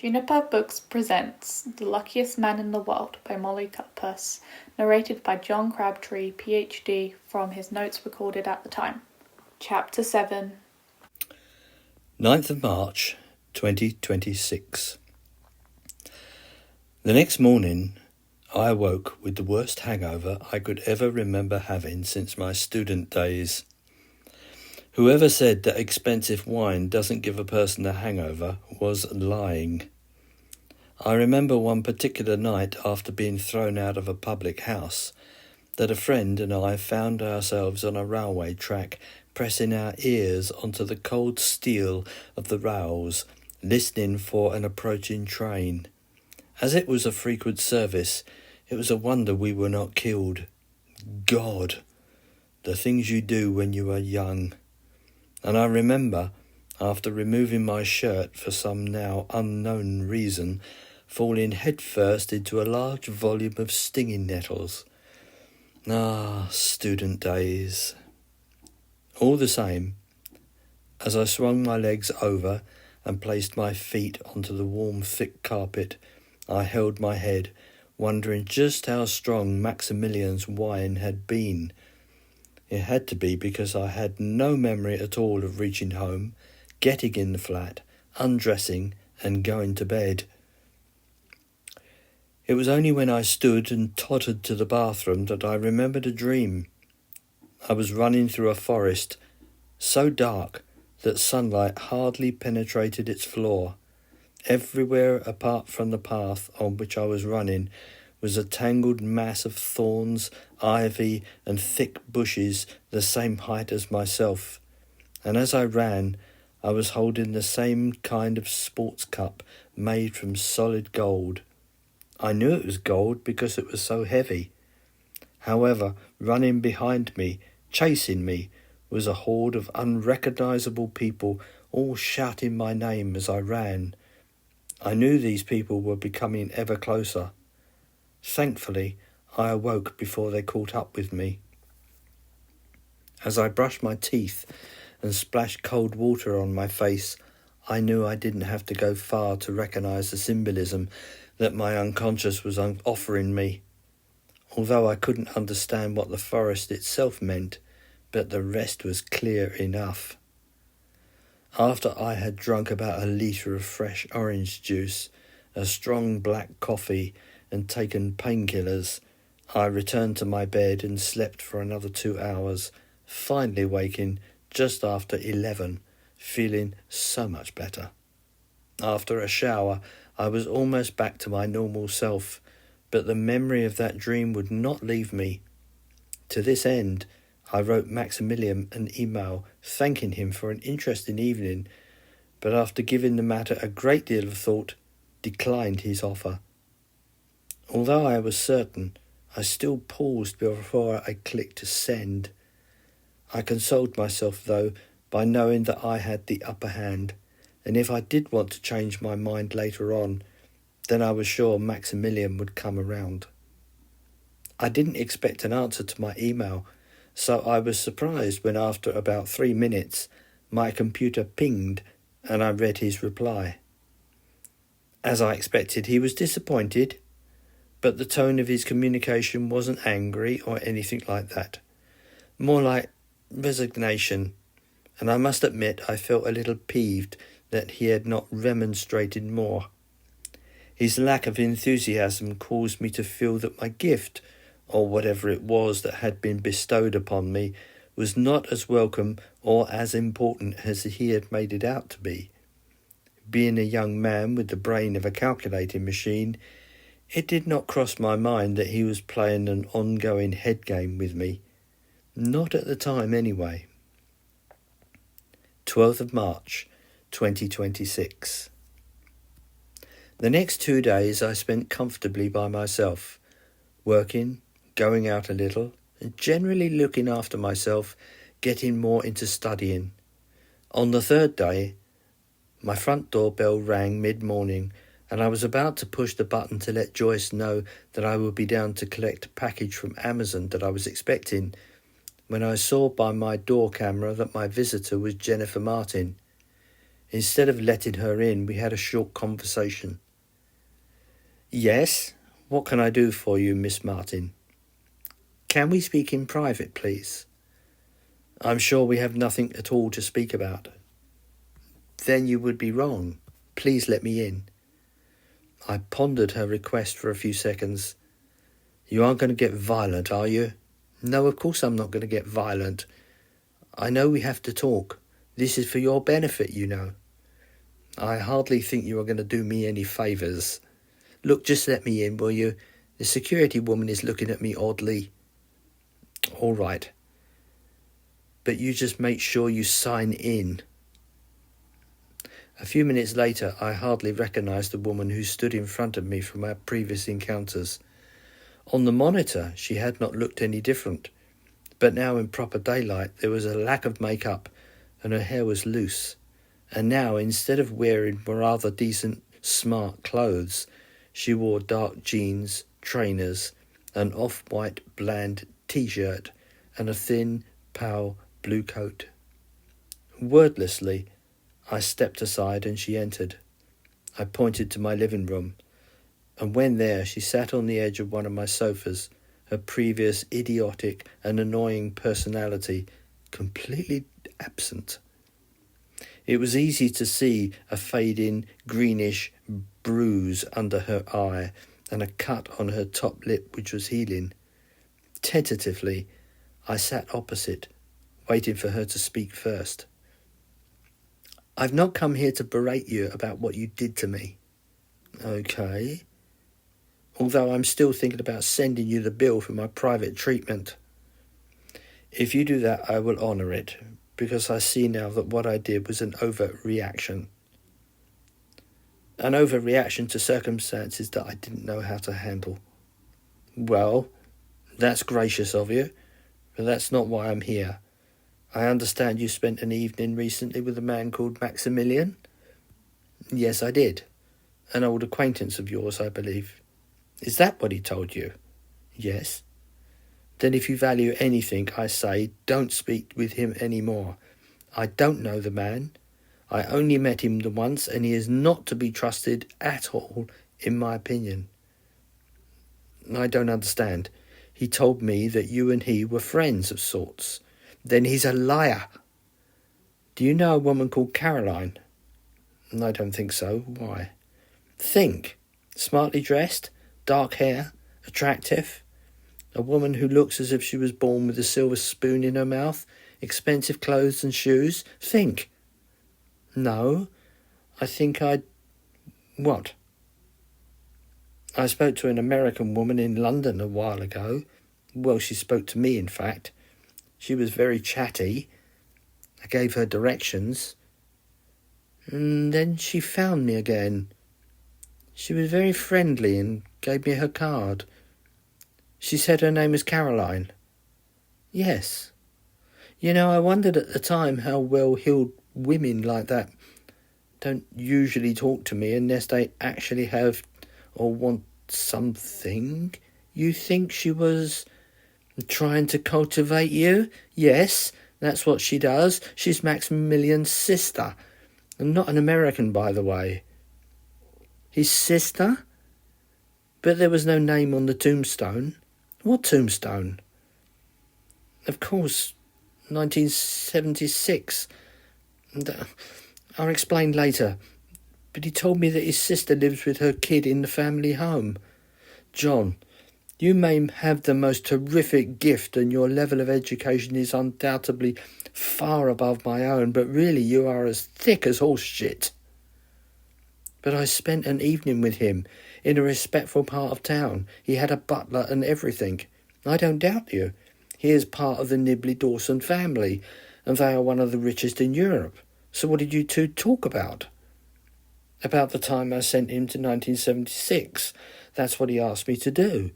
Juniper Books presents The Luckiest Man in the World by Molly Cutpurse, narrated by John Crabtree PhD from his notes recorded at the time. Chapter 7. 9th of March 2026. The next morning I awoke with the worst hangover I could ever remember having since my student days. Whoever said that expensive wine doesn't give a person a hangover was lying. I remember one particular night after being thrown out of a public house that a friend and I found ourselves on a railway track pressing our ears onto the cold steel of the rails, listening for an approaching train. As it was a frequent service, it was a wonder we were not killed. God, the things you do when you are young. And I remember, after removing my shirt for some now unknown reason, falling headfirst into a large volume of stinging nettles. Ah, student days. All the same, as I swung my legs over and placed my feet onto the warm, thick carpet, I held my head, wondering just how strong Maximilian's wine had been. It had to be because I had no memory at all of reaching home, getting in the flat, undressing and going to bed. It was only when I stood and tottered to the bathroom that I remembered a dream. I was running through a forest, so dark that sunlight hardly penetrated its floor. Everywhere apart from the path on which I was running was a tangled mass of thorns, ivy and thick bushes the same height as myself. And as I ran, I was holding the same kind of sports cup made from solid gold. I knew it was gold because it was so heavy. However, running behind me, chasing me, was a horde of unrecognizable people, all shouting my name as I ran. I knew these people were becoming ever closer. Thankfully, I awoke before they caught up with me. As I brushed my teeth and splashed cold water on my face, I knew I didn't have to go far to recognize the symbolism that my unconscious was offering me. Although I couldn't understand what the forest itself meant, but the rest was clear enough. After I had drunk about a litre of fresh orange juice, a strong black coffee, and taken painkillers, I returned to my bed and slept for another 2 hours, finally waking just after 11, feeling so much better. After a shower, I was almost back to my normal self, but the memory of that dream would not leave me. To this end, I wrote Maximilian an email thanking him for an interesting evening, but after giving the matter a great deal of thought, declined his offer. Although I was certain, I still paused before I clicked send. I consoled myself, though, by knowing that I had the upper hand, and if I did want to change my mind later on, then I was sure Maximilian would come around. I didn't expect an answer to my email, so I was surprised when after about 3 minutes my computer pinged and I read his reply. As I expected, he was disappointed, but the tone of his communication wasn't angry or anything like that. More like resignation, and I must admit I felt a little peeved that he had not remonstrated more. His lack of enthusiasm caused me to feel that my gift, or whatever it was that had been bestowed upon me, was not as welcome or as important as he had made it out to be. Being a young man with the brain of a calculating machine, it did not cross my mind that he was playing an ongoing head game with me. Not at the time, anyway. 12th of March, 2026. The next 2 days I spent comfortably by myself, working, going out a little, and generally looking after myself, getting more into studying. On the 3rd day, my front door bell rang mid-morning, and I was about to push the button to let Joyce know that I would be down to collect a package from Amazon that I was expecting, when I saw by my door camera that my visitor was Jennifer Martin. Instead of letting her in, we had a short conversation. "Yes, what can I do for you, Miss Martin?" "Can we speak in private, please?" "I'm sure we have nothing at all to speak about." "Then you would be wrong. Please let me in." I pondered her request for a few seconds. "You aren't going to get violent, are you?" "No, of course I'm not going to get violent. I know we have to talk. This is for your benefit, you know." "I hardly think you are going to do me any favours." "Look, just let me in, will you? The security woman is looking at me oddly." "All right. But you just make sure you sign in." A few minutes later, I hardly recognised the woman who stood in front of me from our previous encounters. On the monitor, she had not looked any different, but now in proper daylight there was a lack of makeup and her hair was loose. And now, instead of wearing rather decent, smart clothes, she wore dark jeans, trainers, an off-white bland t-shirt, and a thin, pale blue coat. Wordlessly, I stepped aside and she entered. I pointed to my living room, and when there, she sat on the edge of one of my sofas, her previous idiotic and annoying personality completely absent. It was easy to see a fading greenish bruise under her eye and a cut on her top lip which was healing. Tentatively, I sat opposite, waiting for her to speak first. "I've not come here to berate you about what you did to me." "Okay. Although I'm still thinking about sending you the bill for my private treatment." "If you do that, I will honour it, because I see now that what I did was an overreaction. An overreaction to circumstances that I didn't know how to handle." "Well, that's gracious of you, but that's not why I'm here. I understand you spent an evening recently with a man called Maximilian?" "Yes, I did. An old acquaintance of yours, I believe." "Is that what he told you?" "Yes." "Then if you value anything I say, don't speak with him any more. I don't know the man. I only met him the once, and he is not to be trusted at all, in my opinion." "I don't understand. He told me that you and he were friends of sorts." "Then he's a liar." "Do you know a woman called Caroline?" "I don't think so. Why?" "Think. Smartly dressed, dark hair, attractive. A woman who looks as if she was born with a silver spoon in her mouth, expensive clothes and shoes. Think." "No, I think I'd..." "What?" "I spoke to an American woman in London a while ago. Well, she spoke to me, in fact. She was very chatty. I gave her directions. And then she found me again. She was very friendly and gave me her card. She said her name was Caroline." "Yes. You know, I wondered at the time how well-heeled women like that don't usually talk to me unless they actually have or want something." "You think she was trying to cultivate you?" "Yes, that's what she does. She's Maximilian's sister. And not an American, by the way." "His sister? But there was no name on the tombstone." "What tombstone?" "Of course, 1976. I'll explain later. But he told me that his sister lives with her kid in the family home." "John, you may have the most terrific gift and your level of education is undoubtedly far above my own, but really you are as thick as horse shit." "But I spent an evening with him in a respectful part of town. He had a butler and everything. I don't doubt you. He is part of the Nibley-Dawson family, and they are one of the richest in Europe. So what did you two talk about?" "About the time I sent him to 1976. That's what he asked me to do.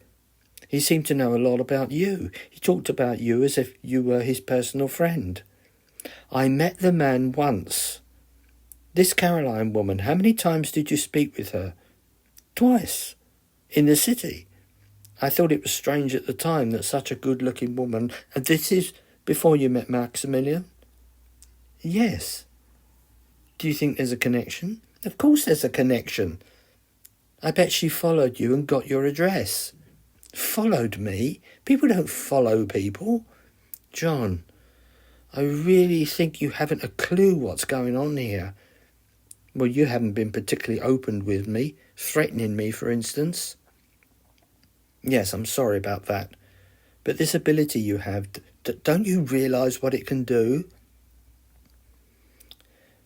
He seemed to know a lot about you. He talked about you as if you were his personal friend." "I met the man once." "This Caroline woman, how many times did you speak with her?" "Twice. In the city. I thought it was strange at the time that such a good-looking woman..." "And this is before you met Maximilian?" "Yes." Do you think there's a connection? Of course there's a connection. I bet she followed you and got your address. Followed me? People don't follow people. John, I really think you haven't a clue what's going on here. Well, you haven't been particularly open with me, threatening me, for instance. Yes, I'm sorry about that. But this ability you have, don't you realise what it can do?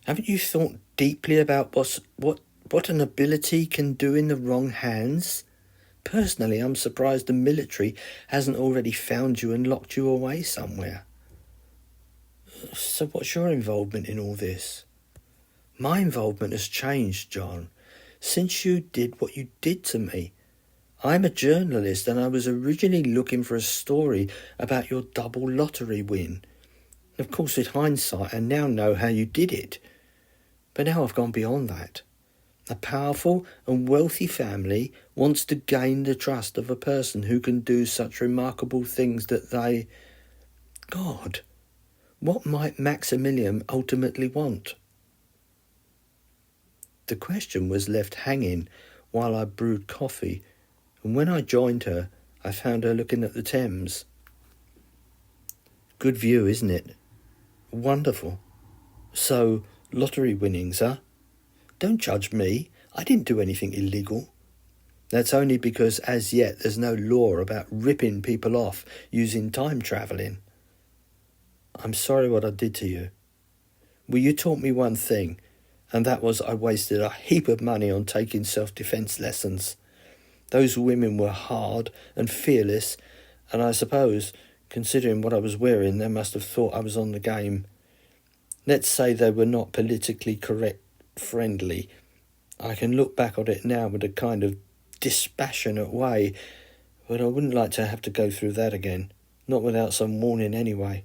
Haven't you thought deeply about what an ability can do in the wrong hands? Personally, I'm surprised the military hasn't already found you and locked you away somewhere. So what's your involvement in all this? My involvement has changed, John, since you did what you did to me. I'm a journalist and I was originally looking for a story about your double lottery win. Of course, with hindsight, I now know how you did it. But now I've gone beyond that. A powerful and wealthy family wants to gain the trust of a person who can do such remarkable things that they... God, what might Maximilian ultimately want? The question was left hanging while I brewed coffee, and when I joined her, I found her looking at the Thames. Good view, isn't it? Wonderful. So, lottery winnings, huh? Don't judge me. I didn't do anything illegal. That's only because as yet there's no law about ripping people off using time travelling. I'm sorry what I did to you. Well, you taught me one thing, and that was I wasted a heap of money on taking self-defence lessons. Those women were hard and fearless, and I suppose, considering what I was wearing, they must have thought I was on the game. Let's say they were not politically correct friendly. I can look back on it now with a kind of dispassionate way, but I wouldn't like to have to go through that again, not without some warning anyway.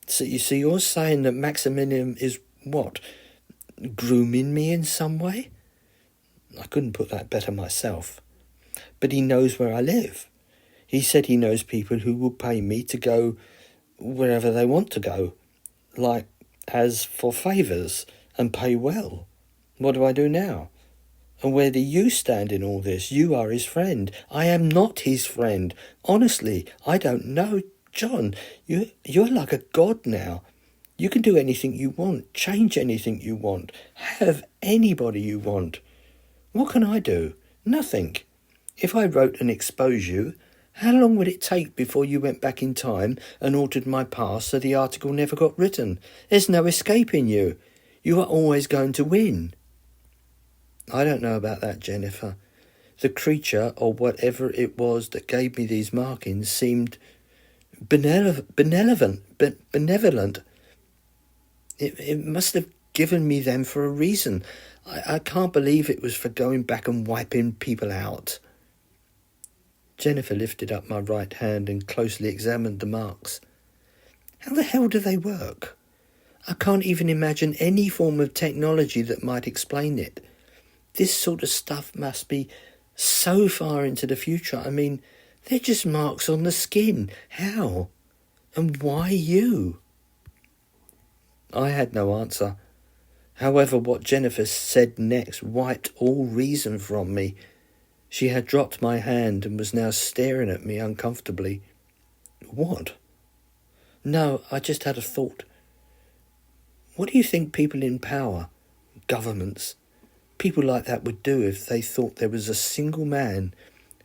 So you see, you're saying that Maximilian is what? Grooming me in some way? I couldn't put that better myself. But he knows where I live. He said he knows people who will pay me to go wherever they want to go, like as for favours, and pay well. What do I do now? And where do you stand in all this? You are his friend. I am not his friend. Honestly, I don't know. John, you're like a god now. You can do anything you want, change anything you want, have anybody you want. What can I do? Nothing. If I wrote and exposed you, how long would it take before you went back in time and altered my past so the article never got written? There's no escaping you. You are always going to win. I don't know about that, Jennifer. The creature, or whatever it was that gave me these markings, seemed benevolent. It must have given me them for a reason. I can't believe it was for going back and wiping people out. Jennifer lifted up my right hand and closely examined the marks. How the hell do they work? I can't even imagine any form of technology that might explain it. This sort of stuff must be so far into the future. I mean, they're just marks on the skin. How? And why you? I had no answer. However, what Jennifer said next wiped all reason from me. She had dropped my hand and was now staring at me uncomfortably. What? No, I just had a thought. What do you think people in power, governments, people like that would do if they thought there was a single man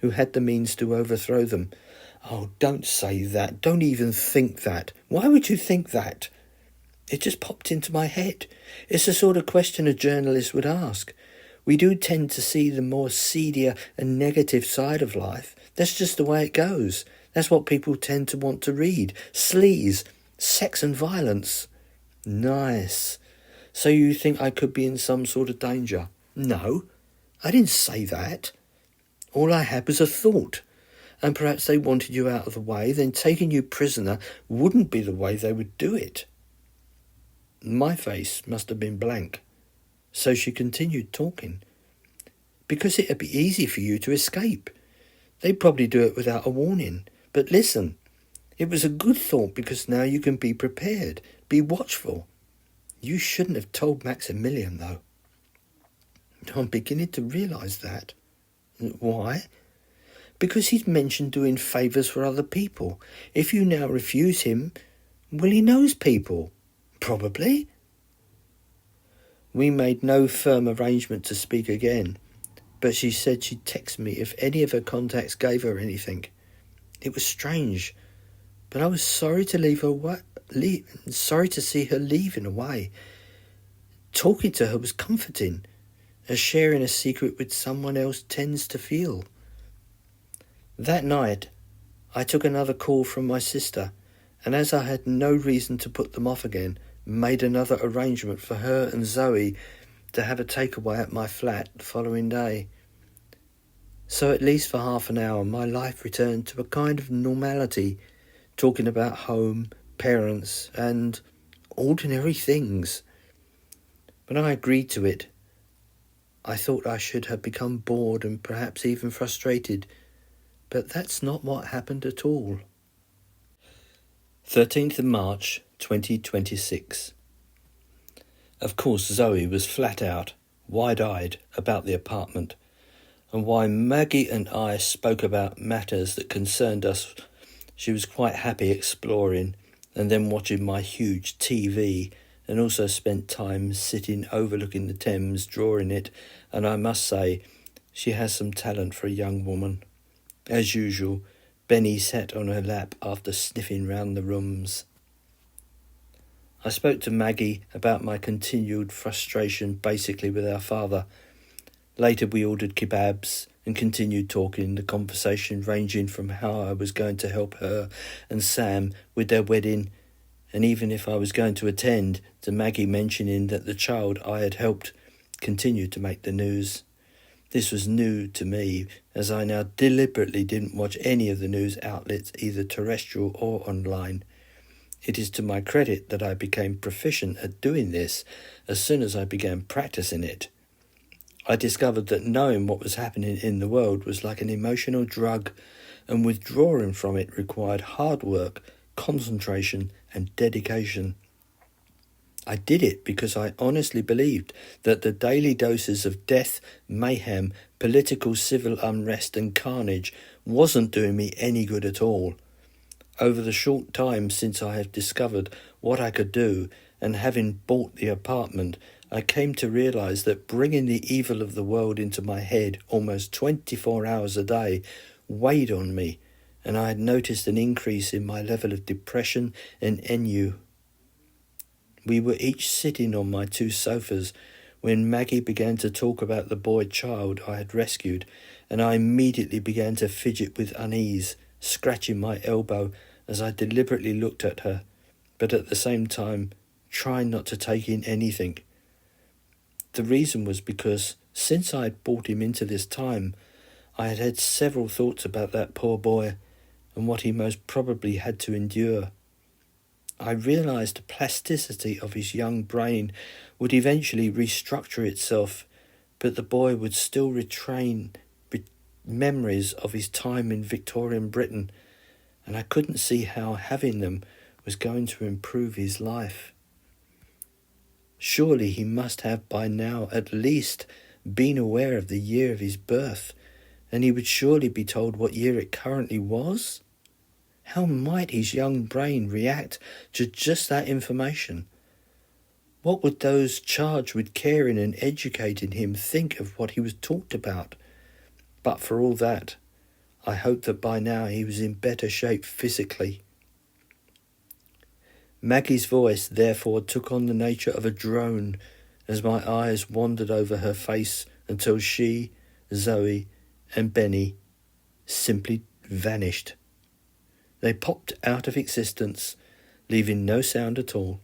who had the means to overthrow them? Oh, don't say that. Don't even think that. Why would you think that? It just popped into my head. It's the sort of question a journalist would ask. We do tend to see the more seedier and negative side of life. That's just the way it goes. That's what people tend to want to read. Sleaze, sex and violence. Nice. So you think I could be in some sort of danger? No, I didn't say that. All I had was a thought. And perhaps they wanted you out of the way, then taking you prisoner wouldn't be the way they would do it. My face must have been blank. So she continued talking. Because it'd be easy for you to escape. They'd probably do it without a warning. But listen, it was a good thought because now you can be prepared, be watchful. You shouldn't have told Maximilian, though. I'm beginning to realise that. Why? Because he's mentioned doing favours for other people. If you now refuse him, well, he knows people. Probably. We made no firm arrangement to speak again, but she said she'd text me if any of her contacts gave her anything. It was strange, but I was sorry to sorry to see her leave in a way. Talking to her was comforting, as sharing a secret with someone else tends to feel. That night, I took another call from my sister, and as I had no reason to put them off again, made another arrangement for her and Zoe to have a takeaway at my flat the following day. So at least for half an hour, my life returned to a kind of normality, talking about home, parents, and ordinary things. When I agreed to it, I thought I should have become bored and perhaps even frustrated, but that's not what happened at all. 13th of March 2026. Of course, Zoe was flat out, wide-eyed about the apartment, and while Maggie and I spoke about matters that concerned us, she was quite happy exploring and then watching my huge TV, and also spent time sitting overlooking the Thames, drawing it, and I must say, she has some talent for a young woman. As usual, Benny sat on her lap after sniffing round the rooms. I spoke to Maggie about my continued frustration basically with our father. Later we ordered kebabs and continued talking, the conversation ranging from how I was going to help her and Sam with their wedding, and even if I was going to attend, to Maggie mentioning that the child I had helped continued to make the news. This was new to me, as I now deliberately didn't watch any of the news outlets, either terrestrial or online. It is to my credit that I became proficient at doing this as soon as I began practicing it. I discovered that knowing what was happening in the world was like an emotional drug, and withdrawing from it required hard work, concentration, and dedication. I did it because I honestly believed that the daily doses of death, mayhem, political civil unrest and carnage wasn't doing me any good at all. Over the short time since I have discovered what I could do, and having bought the apartment, I came to realise that bringing the evil of the world into my head almost 24 hours a day weighed on me, and I had noticed an increase in my level of depression and ennui. We were each sitting on my two sofas when Maggie began to talk about the boy child I had rescued, and I immediately began to fidget with unease, scratching my elbow as I deliberately looked at her, but at the same time trying not to take in anything. The reason was because, since I had brought him into this time, I had had several thoughts about that poor boy and what he most probably had to endure. I realised the plasticity of his young brain would eventually restructure itself, but the boy would still retain memories of his time in Victorian Britain, and I couldn't see how having them was going to improve his life. Surely he must have by now at least been aware of the year of his birth, and he would surely be told what year it currently was? How might his young brain react to just that information? What would those charged with caring and educating him think of what he was talked about? But for all that, I hoped that by now he was in better shape physically. Maggie's voice therefore took on the nature of a drone as my eyes wandered over her face until she, Zoe, and Benny simply vanished. They popped out of existence, leaving no sound at all.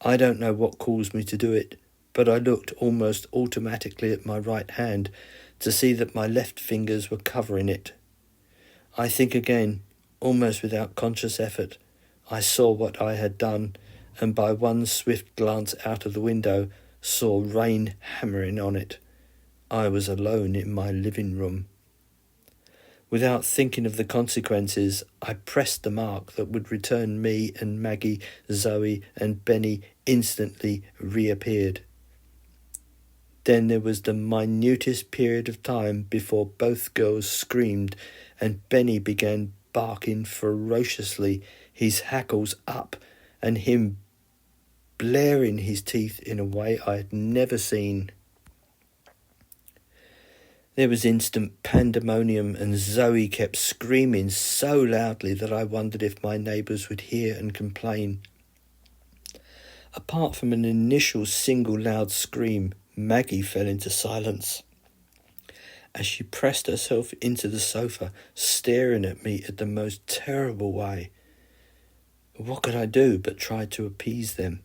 I don't know what caused me to do it, but I looked almost automatically at my right hand to see that my left fingers were covering it. I think again, almost without conscious effort, I saw what I had done, and by one swift glance out of the window, saw rain hammering on it. I was alone in my living room. Without thinking of the consequences, I pressed the mark that would return me, and Maggie, Zoe and Benny instantly reappeared. Then there was the minutest period of time before both girls screamed and Benny began barking ferociously, his hackles up, and him blaring his teeth in a way I had never seen. There was instant pandemonium, and Zoe kept screaming so loudly that I wondered if my neighbours would hear and complain. Apart from an initial single loud scream, Maggie fell into silence as she pressed herself into the sofa, staring at me in the most terrible way. What could I do but try to appease them?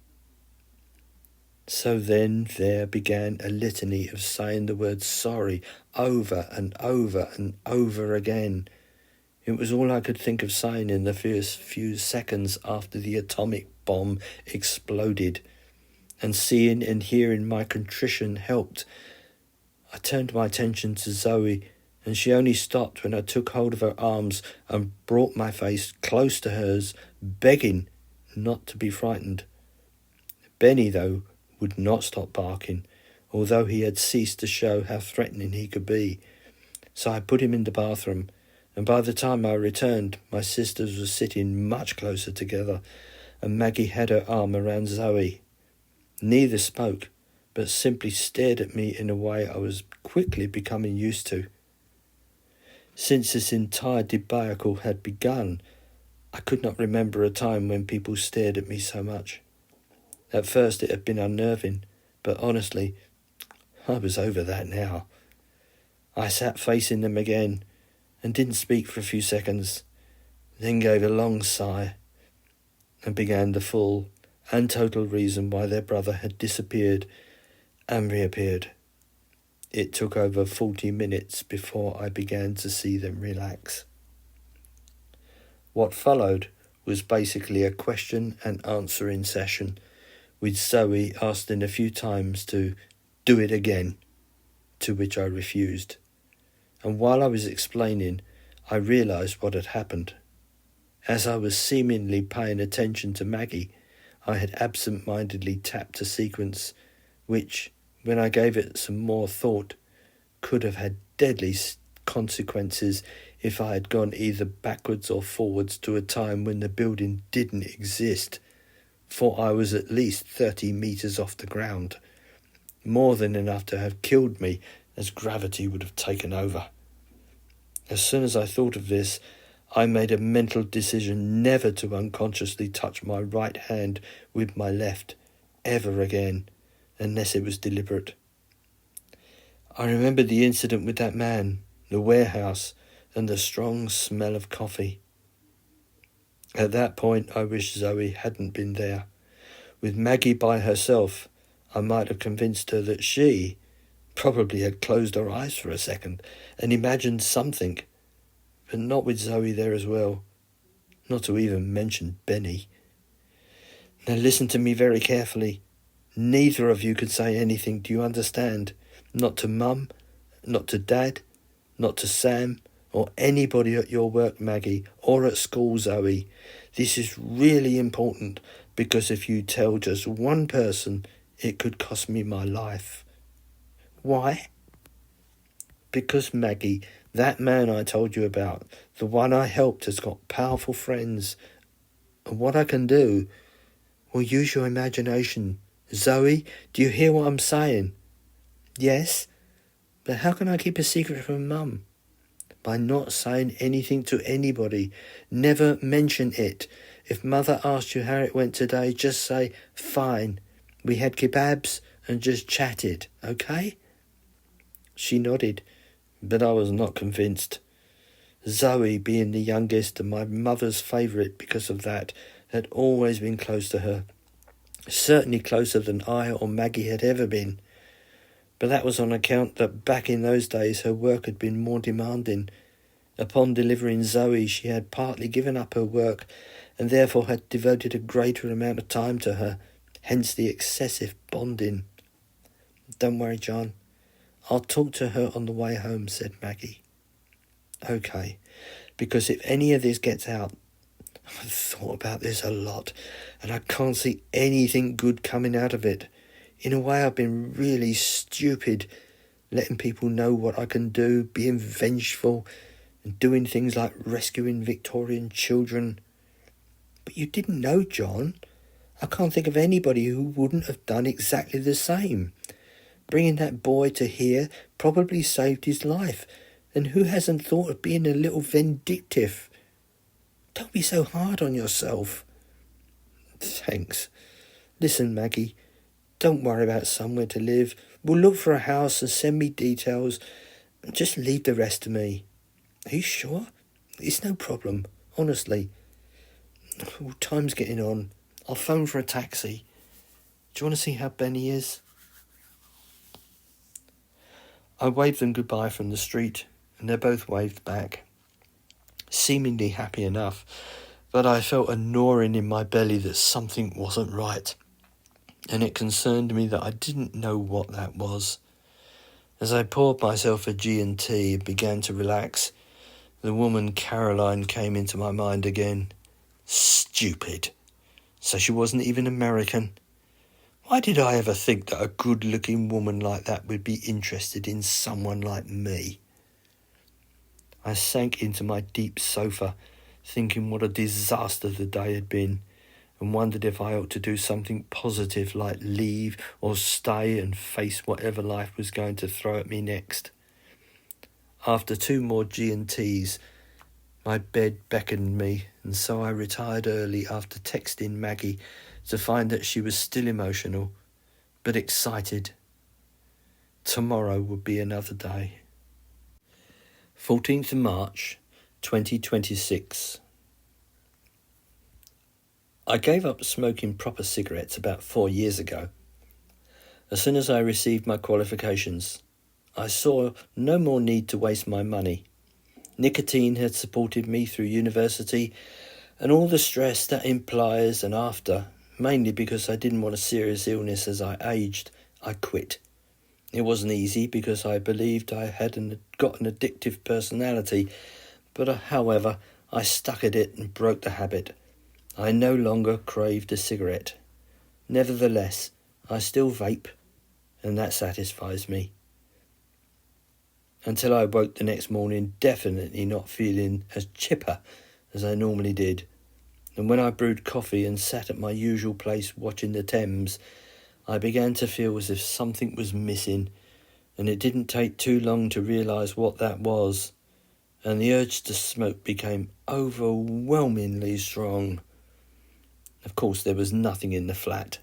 So then there began a litany of saying the word sorry over and over and over again. It was all I could think of saying in the first few seconds after the atomic bomb exploded, and seeing and hearing my contrition helped. I turned my attention to Zoe, and she only stopped when I took hold of her arms and brought my face close to hers, begging not to be frightened. Benny, though, would not stop barking, although he had ceased to show how threatening he could be. So I put him in the bathroom, and by the time I returned, my sisters were sitting much closer together, and Maggie had her arm around Zoe. Neither spoke, but simply stared at me in a way I was quickly becoming used to. Since this entire debacle had begun, I could not remember a time when people stared at me so much. At first it had been unnerving, but honestly, I was over that now. I sat facing them again and didn't speak for a few seconds, then gave a long sigh and began the full and total reason why their brother had disappeared and reappeared. It took over 40 minutes before I began to see them relax. What followed was basically a question and answering session, with Zoe asking a few times to do it again, to which I refused. And while I was explaining, I realised what had happened. As I was seemingly paying attention to Maggie, I had absent-mindedly tapped a sequence which, when I gave it some more thought, could have had deadly consequences if I had gone either backwards or forwards to a time when the building didn't exist, for I was at least 30 metres off the ground, more than enough to have killed me, as gravity would have taken over. As soon as I thought of this, I made a mental decision never to unconsciously touch my right hand with my left, ever again, unless it was deliberate. I remembered the incident with that man, the warehouse, and the strong smell of coffee. At that point, I wished Zoe hadn't been there. With Maggie by herself, I might have convinced her that she probably had closed her eyes for a second and imagined something, but not with Zoe there as well, not to even mention Benny. Now listen to me very carefully. Neither of you could say anything, do you understand? Not to Mum, not to Dad, not to Sam, or anybody at your work, Maggie, or at school, Zoe. This is really important, because if you tell just one person, it could cost me my life. Why? Because, Maggie, that man I told you about, the one I helped, has got powerful friends. And what I can do, well, use your imagination. Zoe, do you hear what I'm saying? Yes, but how can I keep a secret from Mum? By not saying anything to anybody. Never mention it. If Mother asked you how it went today, just say, fine. We had kebabs and just chatted, okay? She nodded, but I was not convinced. Zoe, being the youngest and my mother's favourite because of that, had always been close to her. Certainly closer than I or Maggie had ever been. But that was on account that back in those days her work had been more demanding. Upon delivering Zoe, she had partly given up her work and therefore had devoted a greater amount of time to her, hence the excessive bonding. Don't worry, John. I'll talk to her on the way home, said Maggie. Okay, because if any of this gets out, I've thought about this a lot, and I can't see anything good coming out of it. In a way, I've been really stupid, letting people know what I can do, being vengeful, and doing things like rescuing Victorian children. But you didn't know, John. I can't think of anybody who wouldn't have done exactly the same. Bringing that boy to here probably saved his life, and who hasn't thought of being a little vindictive? Don't be so hard on yourself. Thanks. Listen, Maggie, don't worry about somewhere to live. We'll look for a house and send me details, and just leave the rest to me. Are you sure? It's no problem, honestly. Oh, time's getting on. I'll phone for a taxi. Do you want to see how Benny is? I waved them goodbye from the street, and they both waved back, seemingly happy enough, but I felt a gnawing in my belly that something wasn't right, and it concerned me that I didn't know what that was. As I poured myself a G&T and began to relax, the woman Caroline came into my mind again. Stupid. So she wasn't even American. Why did I ever think that a good-looking woman like that would be interested in someone like me? I sank into my deep sofa, thinking what a disaster the day had been, and wondered if I ought to do something positive like leave or stay and face whatever life was going to throw at me next. After 2 more G&Ts, my bed beckoned me, and so I retired early after texting Maggie to find that she was still emotional, but excited. Tomorrow would be another day. 14th of March, 2026. I gave up smoking proper cigarettes about 4 years ago. As soon as I received my qualifications, I saw no more need to waste my money. Nicotine had supported me through university, and all the stress that implies and after, mainly because I didn't want a serious illness as I aged, I quit. It wasn't easy because I believed I had got an addictive personality, but however, I stuck at it and broke the habit. I no longer craved a cigarette. Nevertheless, I still vape, and that satisfies me. Until I woke the next morning definitely not feeling as chipper as I normally did. And when I brewed coffee and sat at my usual place watching the Thames, I began to feel as if something was missing, and it didn't take too long to realise what that was, and the urge to smoke became overwhelmingly strong. Of course, there was nothing in the flat,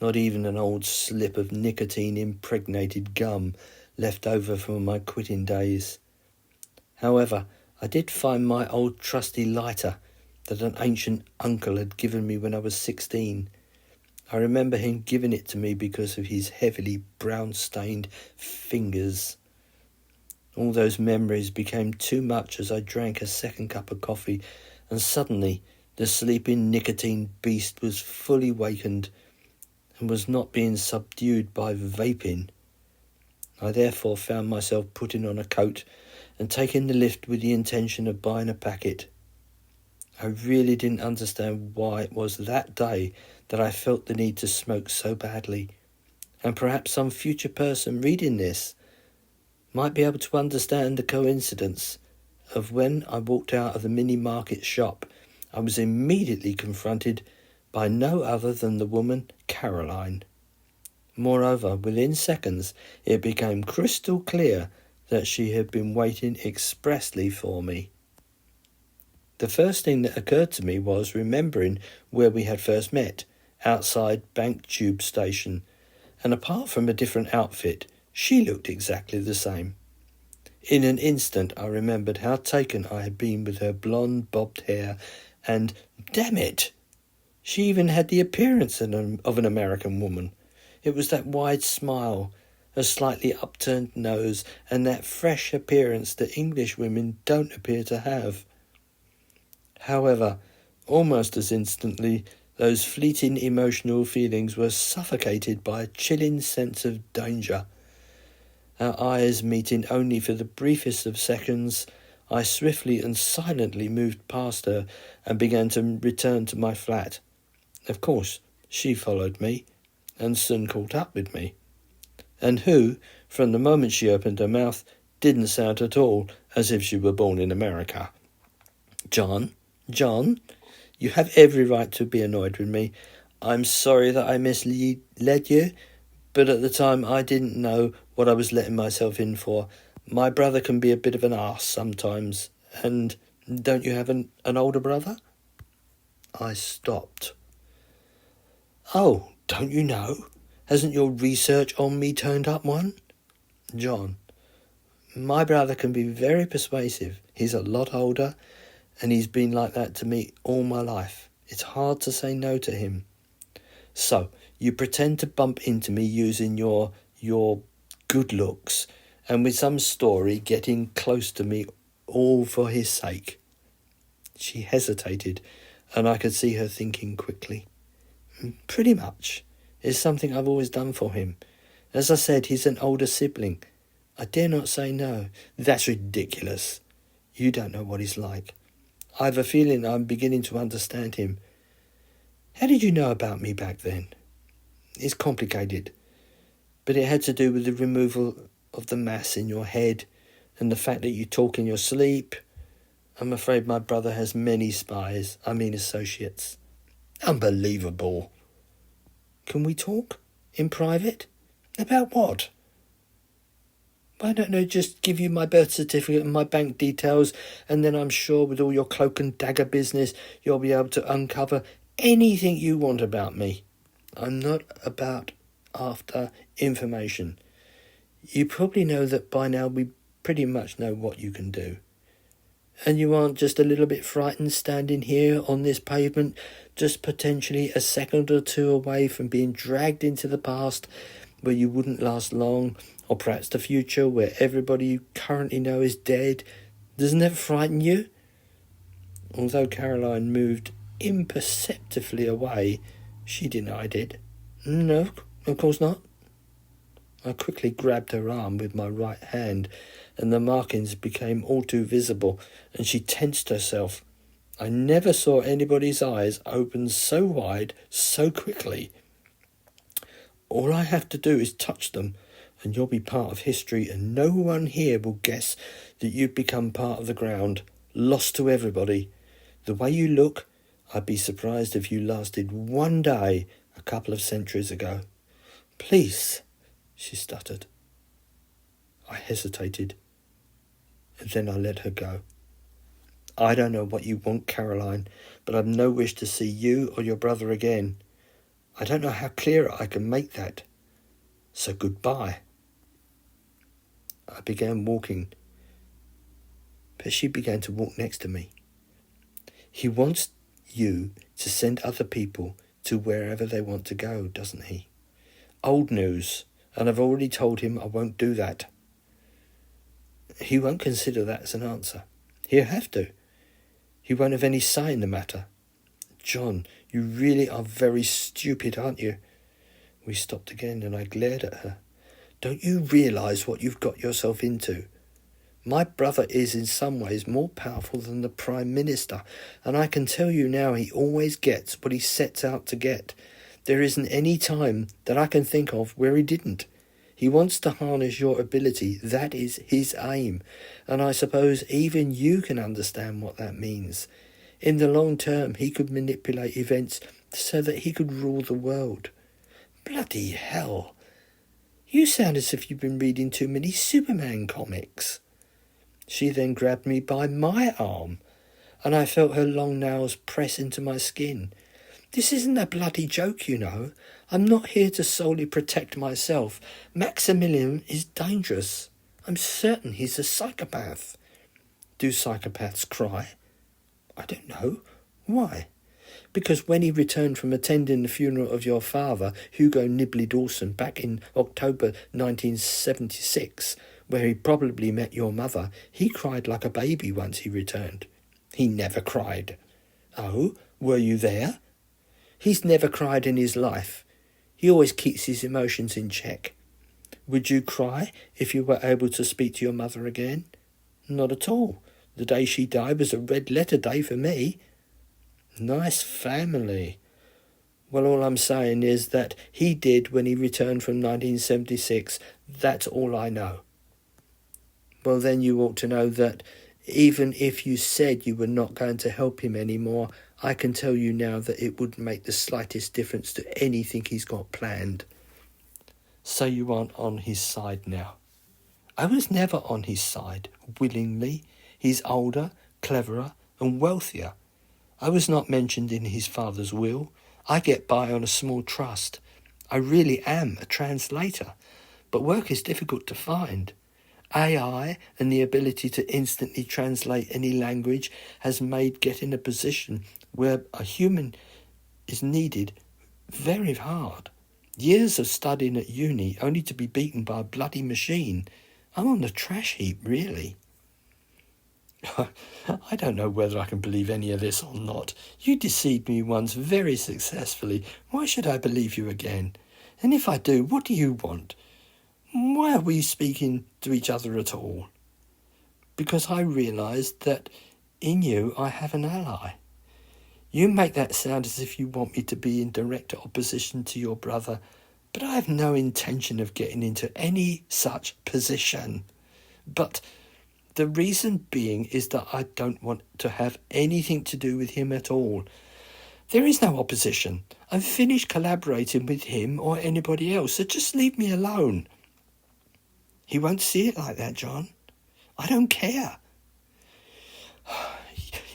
not even an old slip of nicotine-impregnated gum left over from my quitting days. However, I did find my old trusty lighter that an ancient uncle had given me when I was 16. I remember him giving it to me because of his heavily brown-stained fingers. All those memories became too much as I drank a second cup of coffee, and suddenly the sleeping nicotine beast was fully wakened and was not being subdued by vaping. I therefore found myself putting on a coat and taking the lift with the intention of buying a packet. I really didn't understand why it was that day that I felt the need to smoke so badly, and perhaps some future person reading this might be able to understand the coincidence of when I walked out of the mini-market shop, I was immediately confronted by no other than the woman Caroline. Moreover, within seconds, it became crystal clear that she had been waiting expressly for me. The first thing that occurred to me was remembering where we had first met, outside Bank Tube Station, and apart from a different outfit, she looked exactly the same. In an instant, I remembered how taken I had been with her blonde bobbed hair, and, damn it, she even had the appearance of an American woman. It was that wide smile, a slightly upturned nose, and that fresh appearance that English women don't appear to have. However, almost as instantly, those fleeting emotional feelings were suffocated by a chilling sense of danger. Our eyes meeting only for the briefest of seconds, I swiftly and silently moved past her and began to return to my flat. Of course, she followed me and soon caught up with me. And who, from the moment she opened her mouth, didn't sound at all as if she were born in America. John, you have every right to be annoyed with me. I'm sorry that I misled you, but at the time I didn't know what I was letting myself in for. My brother can be a bit of an arse sometimes. And don't you have an older brother? I stopped. Oh, don't you know? Hasn't your research on me turned up one? John, my brother can be very persuasive. He's a lot older, and he's been like that to me all my life. It's hard to say no to him. So, you pretend to bump into me using your good looks, and with some story getting close to me, all for his sake. She hesitated, and I could see her thinking quickly. Pretty much. It's something I've always done for him. As I said, he's an older sibling. I dare not say no. That's ridiculous. You don't know what he's like. I have a feeling I'm beginning to understand him. How did you know about me back then? It's complicated, but it had to do with the removal of the mass in your head and the fact that you talk in your sleep. I'm afraid my brother has many spies, associates. Unbelievable. Can we talk? In private? About what? Why don't I just give you my birth certificate and my bank details, and then I'm sure with all your cloak and dagger business, you'll be able to uncover anything you want about me. I'm not after information. You probably know that by now we pretty much know what you can do. And you aren't just a little bit frightened standing here on this pavement, just potentially a second or two away from being dragged into the past where you wouldn't last long, or perhaps the future where everybody you currently know is dead. Doesn't that frighten you? Although Caroline moved imperceptibly away, she denied it. No, of course not. I quickly grabbed her arm with my right hand, and the markings became all too visible, and she tensed herself. I never saw anybody's eyes open so wide, so quickly. All I have to do is touch them, and you'll be part of history, and no one here will guess that you've become part of the ground, lost to everybody. The way you look, I'd be surprised if you lasted one day a couple of centuries ago. Please, she stuttered. I hesitated, and then I let her go. I don't know what you want, Caroline, but I've no wish to see you or your brother again. I don't know how clear I can make that. So goodbye. I began walking, but she began to walk next to me. He wants you to send other people to wherever they want to go, doesn't he? Old news, and I've already told him I won't do that. He won't consider that as an answer. He'll have to. He won't have any say in the matter. John, you really are very stupid, aren't you? We stopped again, and I glared at her. Don't you realise what you've got yourself into? My brother is in some ways more powerful than the Prime Minister, and I can tell you now he always gets what he sets out to get. There isn't any time that I can think of where he didn't. He wants to harness your ability. That is his aim, and I suppose even you can understand what that means. In the long term, he could manipulate events so that he could rule the world. Bloody hell. You sound as if you've been reading too many Superman comics. She then grabbed me by my arm, and I felt her long nails press into my skin. This isn't a bloody joke, you know. I'm not here to solely protect myself. Maximilian is dangerous. I'm certain he's a psychopath. Do psychopaths cry? I don't know. Why? Because when he returned from attending the funeral of your father, Hugo Nibley Dawson, back in October 1976, where he probably met your mother, he cried like a baby once he returned. He never cried. Oh, were you there? He's never cried in his life. He always keeps his emotions in check. Would you cry if you were able to speak to your mother again? Not at all. The day she died was a red letter day for me. Nice family. Well, all I'm saying is that he did when he returned from 1976. That's all I know. Well, then you ought to know that even if you said you were not going to help him anymore, I can tell you now that it wouldn't make the slightest difference to anything he's got planned. So you aren't on his side now. I was never on his side, willingly. He's older, cleverer, and wealthier. I was not mentioned in his father's will. I get by on a small trust. I really am a translator, but work is difficult to find. AI and the ability to instantly translate any language has made getting a position where a human is needed very hard. Years of studying at uni only to be beaten by a bloody machine. I'm on the trash heap, really. I don't know whether I can believe any of this or not. You deceived me once very successfully. Why should I believe you again? And if I do, what do you want? Why are we speaking to each other at all? Because I realised that in you I have an ally. You make that sound as if you want me to be in direct opposition to your brother, but I have no intention of getting into any such position. But the reason being is that I don't want to have anything to do with him at all. There is no opposition. I'm finished collaborating with him or anybody else, so just leave me alone. He won't see it like that, John. I don't care.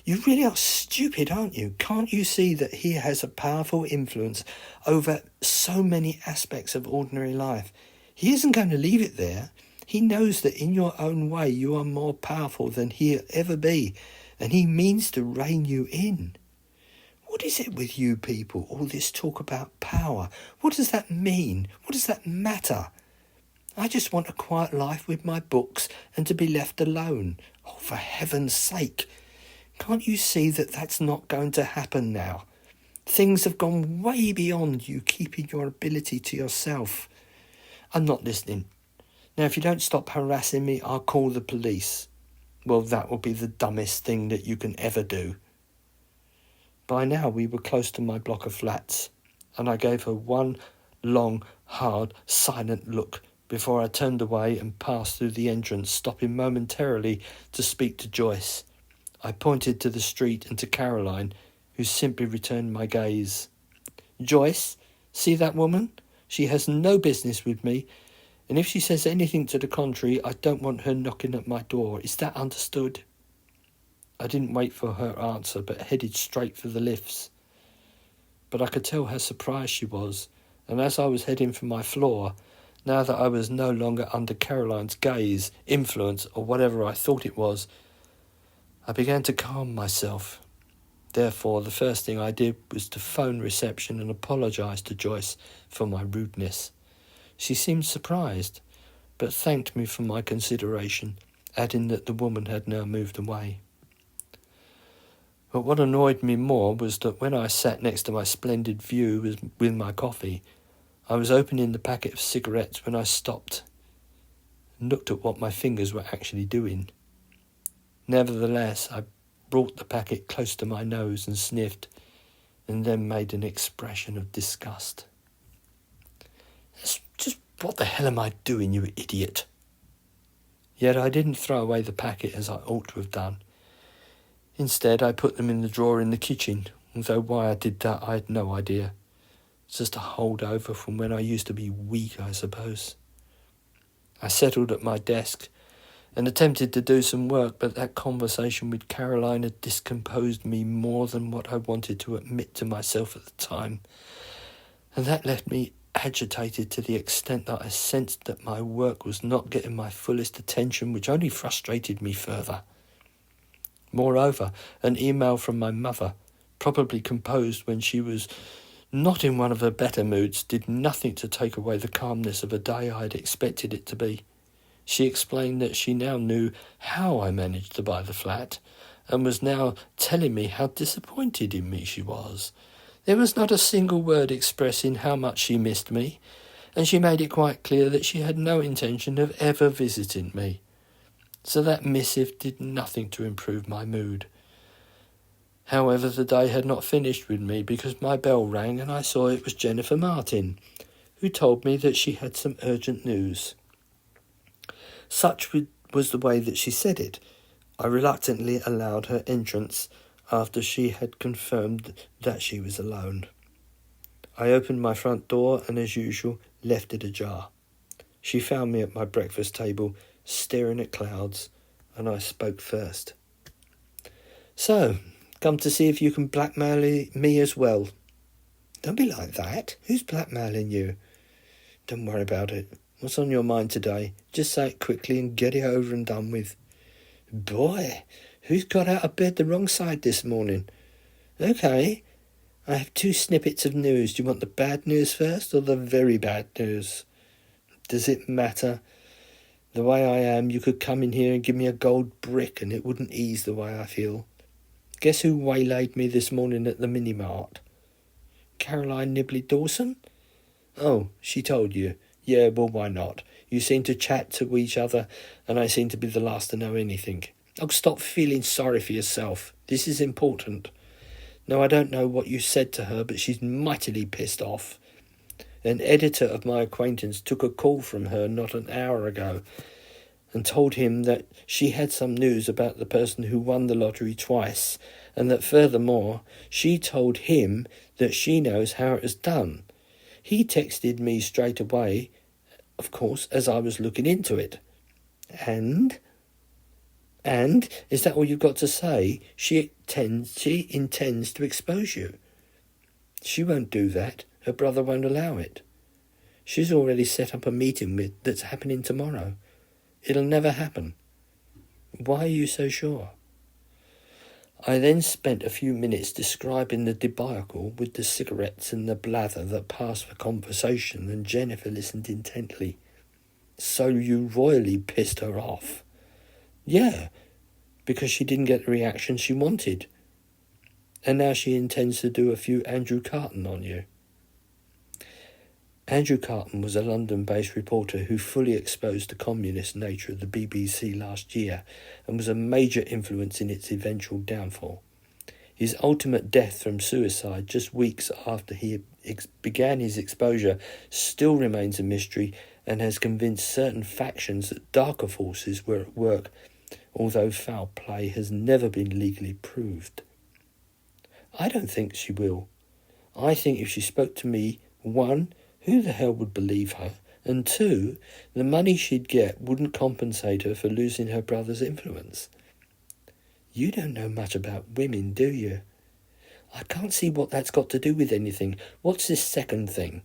You really are stupid, aren't you? Can't you see that he has a powerful influence over so many aspects of ordinary life? He isn't going to leave it there. He knows that in your own way you are more powerful than he'll ever be, and he means to rein you in. What is it with you people, all this talk about power? What does that mean? What does that matter? I just want a quiet life with my books and to be left alone. Oh, for heaven's sake. Can't you see that that's not going to happen now? Things have gone way beyond you keeping your ability to yourself. I'm not listening. Now, if you don't stop harassing me, I'll call the police. Well, that will be the dumbest thing that you can ever do. By now we were close to my block of flats, and I gave her one long, hard, silent look before I turned away and passed through the entrance, stopping momentarily to speak to Joyce. I pointed to the street and to Caroline, who simply returned my gaze. Joyce, see that woman? She has no business with me, and if she says anything to the contrary, I don't want her knocking at my door. Is that understood? I didn't wait for her answer, but headed straight for the lifts. But I could tell how surprised she was, and as I was heading for my floor, now that I was no longer under Caroline's gaze, influence, or whatever I thought it was, I began to calm myself. Therefore, the first thing I did was to phone reception and apologise to Joyce for my rudeness. She seemed surprised, but thanked me for my consideration, adding that the woman had now moved away. But what annoyed me more was that when I sat next to my splendid view with my coffee, I was opening the packet of cigarettes when I stopped and looked at what my fingers were actually doing. Nevertheless, I brought the packet close to my nose and sniffed, and then made an expression of disgust. Just what the hell am I doing, you idiot? Yet I didn't throw away the packet as I ought to have done. Instead, I put them in the drawer in the kitchen, although why I did that I had no idea. It's just a holdover from when I used to be weak, I suppose. I settled at my desk and attempted to do some work, but that conversation with Caroline had discomposed me more than what I wanted to admit to myself at the time, and that left me agitated to the extent that I sensed that my work was not getting my fullest attention, which only frustrated me further. Moreover, an email from my mother, probably composed when she was not in one of her better moods, did nothing to take away the calmness of a day I had expected it to be. She explained that she now knew how I managed to buy the flat, and was now telling me how disappointed in me she was. There was not a single word expressing how much she missed me, and she made it quite clear that she had no intention of ever visiting me. So that missive did nothing to improve my mood. However, the day had not finished with me because my bell rang and I saw it was Jennifer Martin, who told me that she had some urgent news. Such was the way that she said it. I reluctantly allowed her entrance after she had confirmed that she was alone. I opened my front door and, as usual, left it ajar. She found me at my breakfast table, staring at clouds, and I spoke first. "So, come to see if you can blackmail me as well." "Don't be like that. Who's blackmailing you?" "Don't worry about it. What's on your mind today? Just say it quickly and get it over and done with." "Boy, who's got out of bed the wrong side this morning?" "Okay, I have 2 snippets of news. Do you want the bad news first or the very bad news?" "Does it matter? The way I am, you could come in here and give me a gold brick and it wouldn't ease the way I feel. Guess who waylaid me this morning at the mini-mart?" "Caroline Nibley Dawson?" "Oh, she told you. Yeah, well, why not? You seem to chat to each other and I seem to be the last to know anything. Oh, stop feeling sorry for yourself. This is important. Now, I don't know what you said to her, but she's mightily pissed off. An editor of my acquaintance took a call from her not an hour ago and told him that she had some news about the person who won the lottery twice, and that furthermore, she told him that she knows how it was done. He texted me straight away, of course, as I was looking into it. And is that all you've got to say? She intends to expose you." "She won't do that. Her brother won't allow it. She's already set up a meeting that's happening tomorrow. It'll never happen." "Why are you so sure?" I then spent a few minutes describing the debacle with the cigarettes and the blather that passed for conversation, and Jennifer listened intently. "So you royally pissed her off?" "Yeah, because she didn't get the reaction she wanted. And now she intends to do a few Andrew Carton on you." Andrew Carton was a London-based reporter who fully exposed the communist nature of the BBC last year and was a major influence in its eventual downfall. His ultimate death from suicide just weeks after he began his exposure still remains a mystery and has convinced certain factions that darker forces were at work, although foul play has never been legally proved. I don't think she will. I think if she spoke to me, 1, who the hell would believe her? And 2, the money she'd get wouldn't compensate her for losing her brother's influence. You don't know much about women, do you? I can't see what that's got to do with anything. What's this second thing?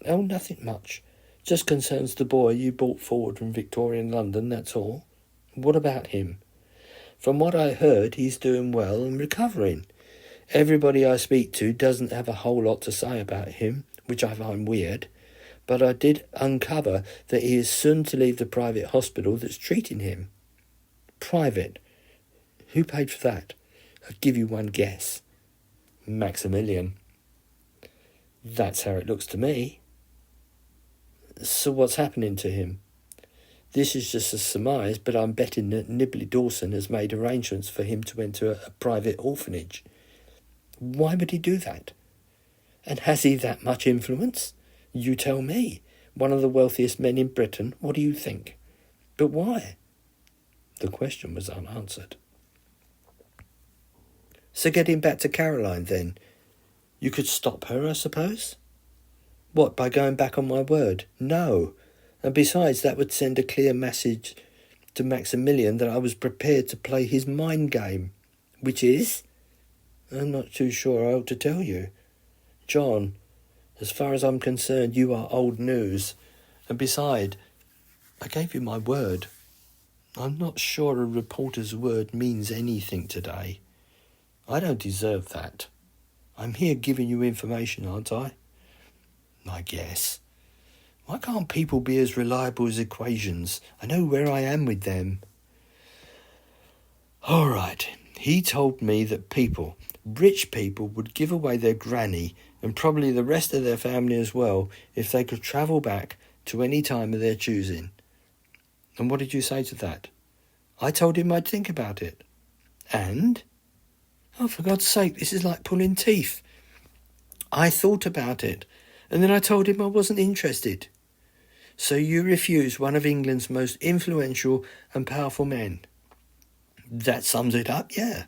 Oh, nothing much. Just concerns the boy you brought forward from Victorian London, that's all. What about him? From what I heard, he's doing well and recovering. Everybody I speak to doesn't have a whole lot to say about him, which I find weird, but I did uncover that he is soon to leave the private hospital that's treating him. Private? Who paid for that? I'll give you one guess. Maximilian. That's how it looks to me. So what's happening to him? This is just a surmise, but I'm betting that Nibley Dawson has made arrangements for him to enter a private orphanage. Why would he do that? And has he that much influence? You tell me. One of the wealthiest men in Britain. What do you think? But why? The question was unanswered. So getting back to Caroline then, you could stop her, I suppose? What, by going back on my word? No. And besides, that would send a clear message to Maximilian that I was prepared to play his mind game. Which is? I'm not too sure I ought to tell you. John, as far as I'm concerned, you are old news. And besides, I gave you my word. I'm not sure a reporter's word means anything today. I don't deserve that. I'm here giving you information, aren't I? I guess. Why can't people be as reliable as equations? I know where I am with them. All right. He told me that people, rich people, would give away their granny and probably the rest of their family as well if they could travel back to any time of their choosing. And what did you say to that? I told him I'd think about it. And? Oh, for God's sake, this is like pulling teeth. I thought about it, and then I told him I wasn't interested. So you refuse one of England's most influential and powerful men. That sums it up, yeah.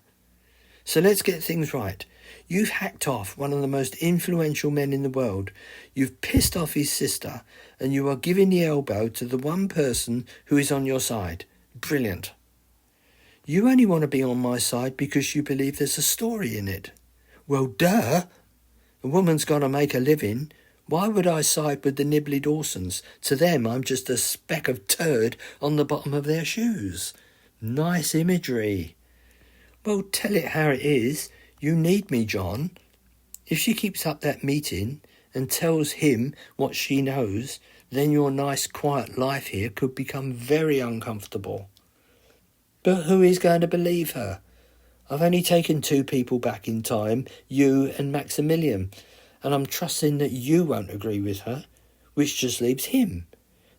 So let's get things right. You've hacked off one of the most influential men in the world. You've pissed off his sister, and you are giving the elbow to the one person who is on your side. Brilliant. You only want to be on my side because you believe there's a story in it. Well, duh. A woman's got to make a living. Why would I side with the nibbly Dawsons? To them, I'm just a speck of turd on the bottom of their shoes. Nice imagery. Well, tell it how it is. You need me, John. If she keeps up that meeting and tells him what she knows, then your nice, quiet life here could become very uncomfortable. But who is going to believe her? I've only taken 2 people back in time, you and Maximilian, and I'm trusting that you won't agree with her, which just leaves him.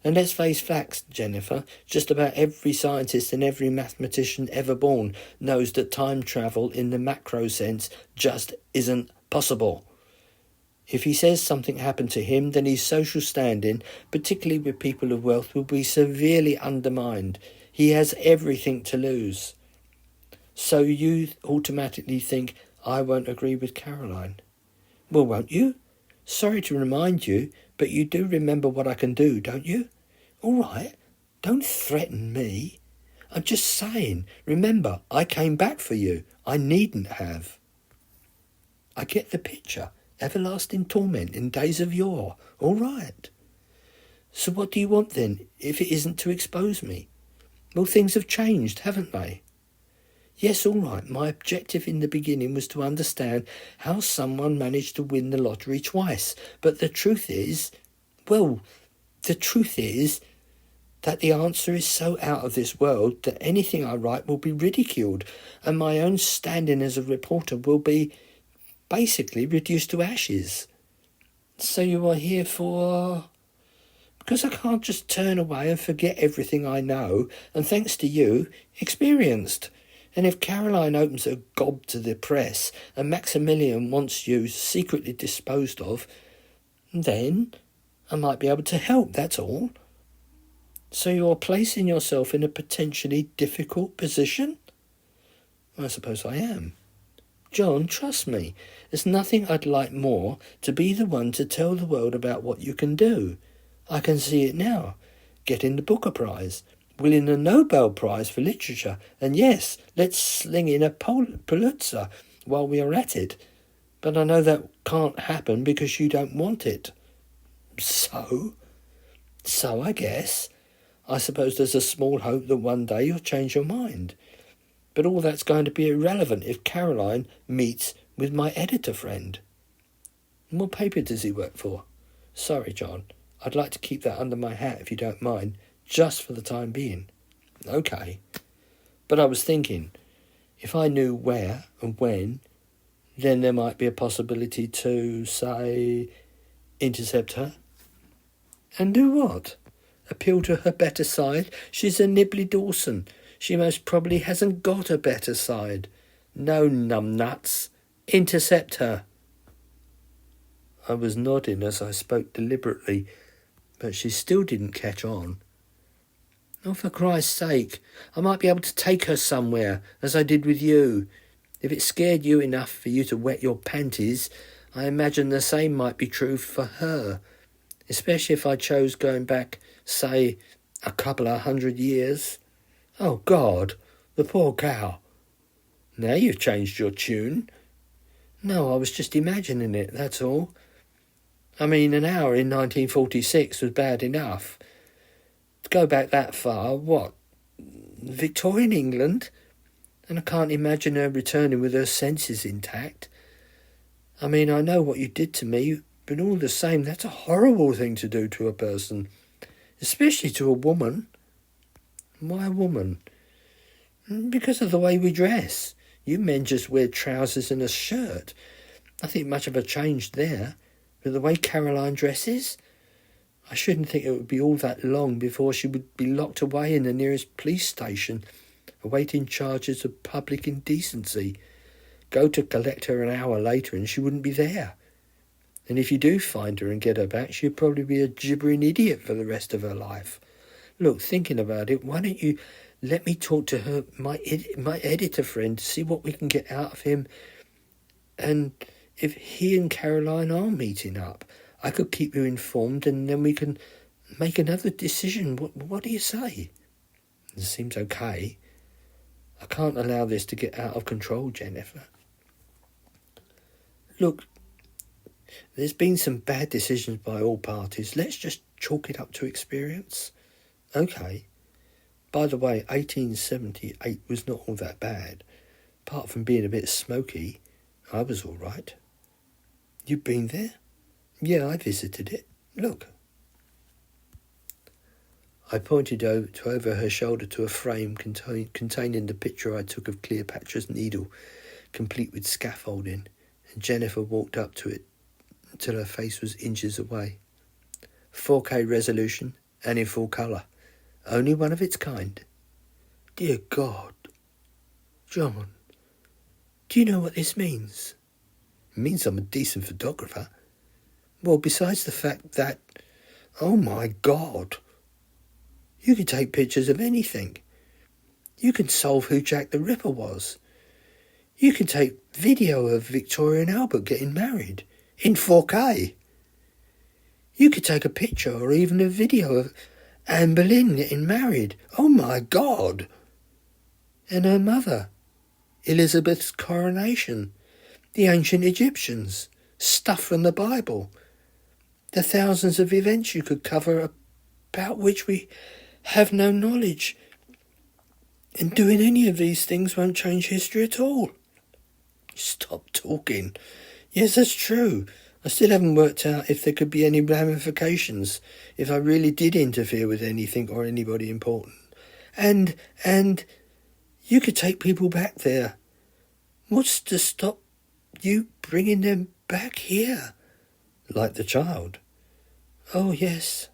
And let's face facts, Jennifer, just about every scientist and every mathematician ever born knows that time travel in the macro sense just isn't possible. If he says something happened to him, then his social standing, particularly with people of wealth, will be severely undermined. He has everything to lose. So you automatically think, I won't agree with Caroline. Well, won't you? Sorry to remind you, but you do remember what I can do, don't you? All right, don't threaten me. I'm just saying, remember, I came back for you. I needn't have. I get the picture. Everlasting torment in days of yore. All right. So what do you want then, if it isn't to expose me? Well, things have changed, haven't they? Yes, all right, my objective in the beginning was to understand how someone managed to win the lottery twice. But the truth is that the answer is so out of this world that anything I write will be ridiculed, and my own standing as a reporter will be basically reduced to ashes. So you are here for... Because I can't just turn away and forget everything I know, and thanks to you, experienced. And if Caroline opens a gob to the press and Maximilian wants you secretly disposed of, then I might be able to help, that's all. So you're placing yourself in a potentially difficult position? I suppose I am. John, trust me, there's nothing I'd like more to be the one to tell the world about what you can do. I can see it now. Getting the Booker Prize, winning a Nobel Prize for Literature, and yes, let's sling in a Pulitzer while we are at it. But I know that can't happen because you don't want it. So I guess. I suppose there's a small hope that one day you'll change your mind. But all that's going to be irrelevant if Caroline meets with my editor friend. And what paper does he work for? Sorry, John. I'd like to keep that under my hat if you don't mind, just for the time being. Okay. But I was thinking, if I knew where and when, then there might be a possibility to, say, intercept her. And do what? Appeal to her better side? She's a nibbly Dawson. She most probably hasn't got a better side. No, numbnuts. Intercept her. I was nodding as I spoke deliberately, but she still didn't catch on. Oh, for Christ's sake, I might be able to take her somewhere, as I did with you. If it scared you enough for you to wet your panties, I imagine the same might be true for her, especially if I chose going back, say, a couple of 100 years. Oh, God, the poor cow. Now you've changed your tune. No, I was just imagining it, that's all. I mean, an hour in 1946 was bad enough. To go back that far, what? Victorian England? And I can't imagine her returning with her senses intact. I mean, I know what you did to me, but all the same, that's a horrible thing to do to a person, especially to a woman. Why a woman? Because of the way we dress. You men just wear trousers and a shirt. Nothing much of a change there. But the way Caroline dresses, I shouldn't think it would be all that long before she would be locked away in the nearest police station. awaiting charges of public indecency. Go to collect her an hour later and she wouldn't be there. And if you do find her and get her back, she'd probably be a gibbering idiot for the rest of her life. Look, thinking about it, why don't you let me talk to her, my editor friend, to see what we can get out of him. And if he and Caroline are meeting up, I could keep you informed and then we can make another decision. What do you say? It seems okay. I can't allow this to get out of control, Jennifer. Look, there's been some bad decisions by all parties. Let's just chalk it up to experience. Okay. By the way, 1878 was not all that bad. Apart from being a bit smoky, I was all right. You've been there? Yeah, I visited it. Look. I pointed over her shoulder to a frame containing the picture I took of Cleopatra's Needle, complete with scaffolding, and Jennifer walked up to it until her face was inches away. 4K resolution and in full colour. Only one of its kind. Dear God. John, do you know what this means? It means I'm a decent photographer. Well, besides the fact that, oh my God, you can take pictures of anything. You can solve who Jack the Ripper was. You can take video of Victoria and Albert getting married in 4K. You could take a picture or even a video of Anne Boleyn getting married. Oh my God. And her mother, Elizabeth's coronation, the ancient Egyptians, stuff from the Bible, the thousands of events you could cover about which we have no knowledge. And doing any of these things won't change history at all. Stop talking. Yes, that's true. I still haven't worked out if there could be any ramifications if I really did interfere with anything or anybody important. And you could take people back there. What's to stop you bringing them back here? Like the child? Oh, yes.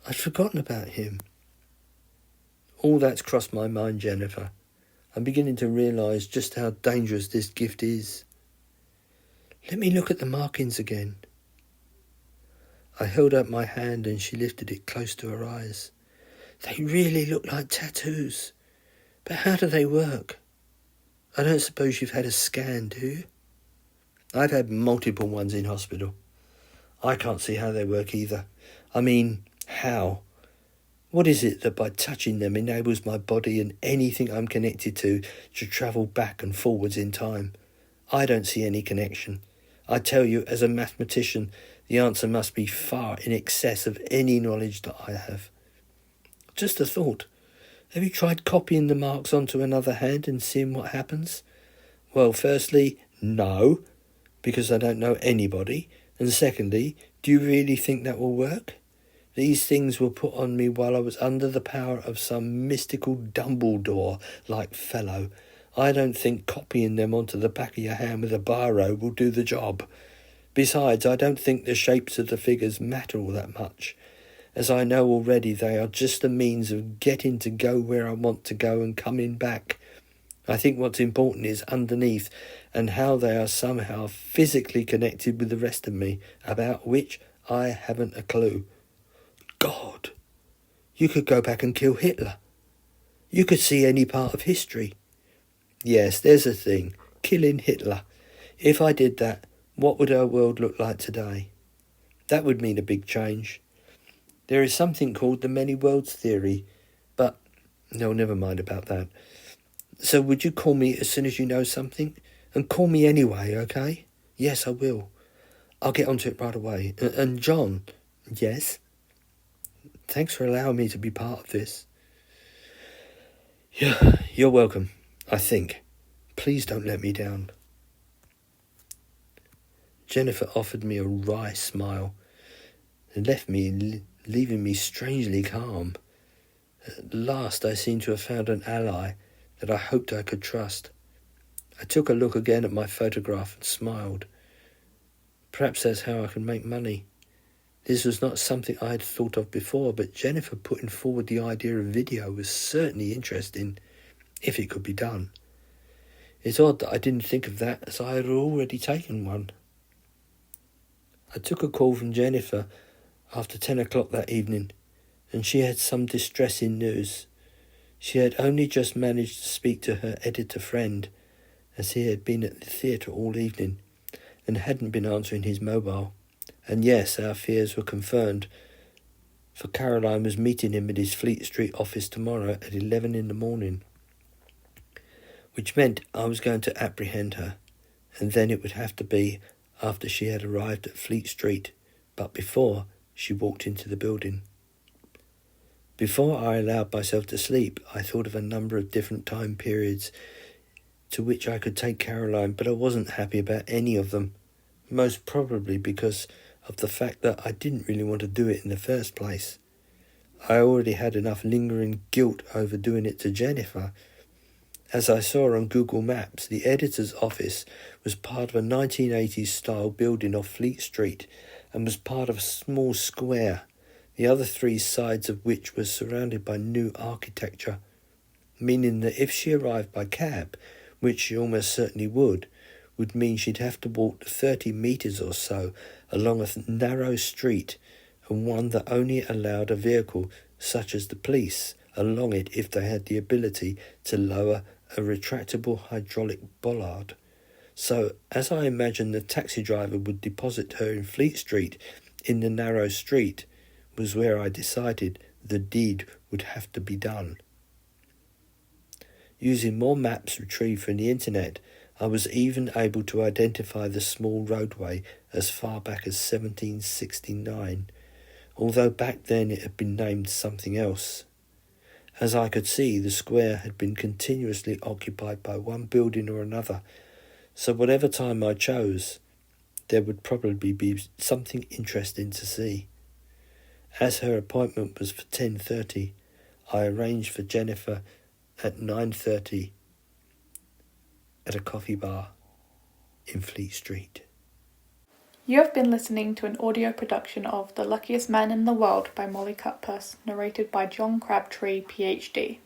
I'd forgotten about him. All that's crossed my mind, Jennifer. I'm beginning to realise just how dangerous this gift is. Let me look at the markings again. I held up my hand and she lifted it close to her eyes. They really look like tattoos. But how do they work? I don't suppose you've had a scan, do you? I've had multiple ones in hospital. I can't see how they work either. I mean, how? What is it that by touching them enables my body and anything I'm connected to travel back and forwards in time? I don't see any connection. I tell you, as a mathematician, the answer must be far in excess of any knowledge that I have. Just a thought. Have you tried copying the marks onto another hand and seeing what happens? Well, firstly, no, because I don't know anybody. And secondly, do you really think that will work? These things were put on me while I was under the power of some mystical Dumbledore-like fellow. I don't think copying them onto the back of your hand with a biro will do the job. Besides, I don't think the shapes of the figures matter all that much. As I know already, they are just a means of getting to go where I want to go and coming back. I think what's important is underneath and how they are somehow physically connected with the rest of me, about which I haven't a clue. God, you could go back and kill Hitler. You could see any part of history. Yes, there's a thing, killing Hitler. If I did that, what would our world look like today? That would mean a big change. There is something called the many worlds theory, but no, never mind about that. So would you call me as soon as you know something? And call me anyway, okay? Yes, I will. I'll get onto it right away. And John? Yes? Thanks for allowing me to be part of this. Yeah, you're welcome, I think. Please don't let me down. Jennifer offered me a wry smile and left me, leaving me strangely calm. At last I seemed to have found an ally that I hoped I could trust. I took a look again at my photograph and smiled. Perhaps that's how I can make money. This was not something I had thought of before, but Jennifer putting forward the idea of video was certainly interesting. if it could be done. It's odd that I didn't think of that, as I had already taken one. I took a call from Jennifer after 10 o'clock that evening, and she had some distressing news. She had only just managed to speak to her editor friend, as he had been at the theatre all evening, and hadn't been answering his mobile. And yes, our fears were confirmed, for Caroline was meeting him at his Fleet Street office tomorrow at 11 in the morning, which meant I was going to apprehend her, and then it would have to be after she had arrived at Fleet Street, but before she walked into the building. Before I allowed myself to sleep, I thought of a number of different time periods to which I could take Caroline, but I wasn't happy about any of them, most probably because of the fact that I didn't really want to do it in the first place. I already had enough lingering guilt over doing it to Jennifer. As I saw on Google Maps, the editor's office was part of a 1980s-style building off Fleet Street and was part of a small square, the other three sides of which were surrounded by new architecture, meaning that if she arrived by cab, which she almost certainly would mean she'd have to walk 30 metres or so along a narrow street, and one that only allowed a vehicle such as the police along it if they had the ability to lower a retractable hydraulic bollard. So, as I imagined the taxi driver would deposit her in Fleet Street, in the narrow street, was where I decided the deed would have to be done. Using more maps retrieved from the internet, I was even able to identify the small roadway as far back as 1769, although back then it had been named something else. As I could see, the square had been continuously occupied by one building or another, so whatever time I chose, there would probably be something interesting to see. As her appointment was for 10:30, I arranged for Jennifer at 9:30 at a coffee bar in Fleet Street. You have been listening to an audio production of The Luckiest Man in the World by Molly Cutpurse, narrated by John Crabtree PhD.